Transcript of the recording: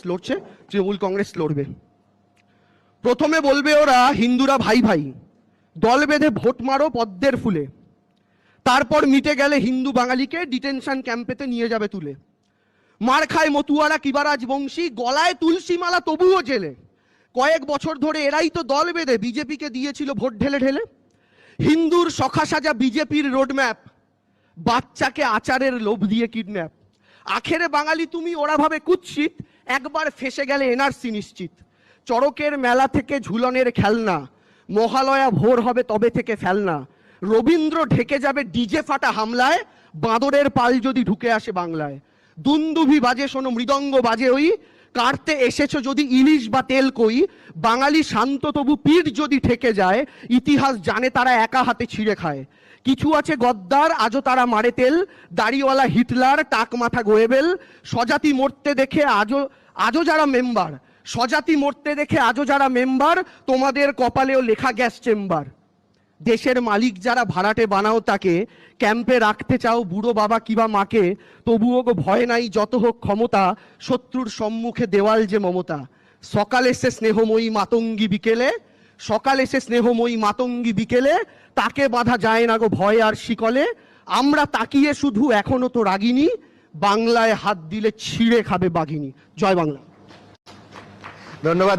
লড়ছে, তৃণমূল কংগ্রেস লড়বে। প্রথমে বলবে ওরা হিন্দুরা ভাই ভাই, দল বেঁধে ভোট মারো পদ্মের ফুলে, তারপর মিটে গেলে হিন্দু বাঙালিকে ডিটেনশন ক্যাম্পেতে নিয়ে যাবে তুলে। মার খায় মতুয়ারা কিবারাজ বংশী, গলায় তুলসী মালা তবুও জেলে। কয়েক বছর ধরে এরাই তো দল বেঁধে বিজেপিকে দিয়েছিল ভোট ঢেলে ঢেলে। হিন্দুর সখা সাজা বিজেপির রোডম্যাপ, বাচ্চাকে আচারের লোভ দিয়ে কিডন্যাপ। আখেরে বাঙালি তুমি ওরা ভাবে কুৎসিত, একবার ফেসে গেলে এনআরসি নিশ্চিত। চড়কের মেলা থেকে ঝুলনের খেলনা, মহালয়া ভোর হবে তবে থেকে ফেলনা। রবীন্দ্র ঢেকে যাবে ডিজে ফাটা হামলায়, বাঁদরের পাল যদি ঢুকে আসে বাংলায়। দুন্দুভি বাজে শোনো মৃদঙ্গ বাজে ওই, কাটতে এসেছো যদি ইলিশ বা তেল কই। বাঙালি শান্ত তবু পিঠ যদি ঠেকে যায়, ইতিহাস জানে তারা একা হাতে ছিঁড়ে খায়। কিছু আছে গদ্দার আজও তারা মারে তেল, দাড়িওয়ালা হিটলার টাক মাথা গোয়েবেল। স্বজাতি মরতে দেখে আজও যারা মেম্বার, স্বজাতি মরতে দেখে আজও যারা মেম্বার, তোমাদের কপালেও লেখা গ্যাস চেম্বার। দেশের মালিক যারা ভাড়াটে বানাও তাকে, ক্যাম্পে রাখতে চাও বুড়ো বাবা কিবা মাকে, তবুও গো ভয় নাই যত হোক ক্ষমতা, শত্রুর সম্মুখে দেওয়াল যে মমতা। সকাল এসে স্নেহময়ী মাতঙ্গী বিকেলে, সকাল এসে স্নেহময়ী মাতঙ্গী বিকেলে, তাকে বাঁধা যায় না গো ভয় আর শিকলে। আমরা তাকিয়ে শুধু এখনো তো রাগিনী, বাংলায় হাত দিলে ছিঁড়ে খাবে বাঘিনী। জয় বাংলা। ধন্যবাদ।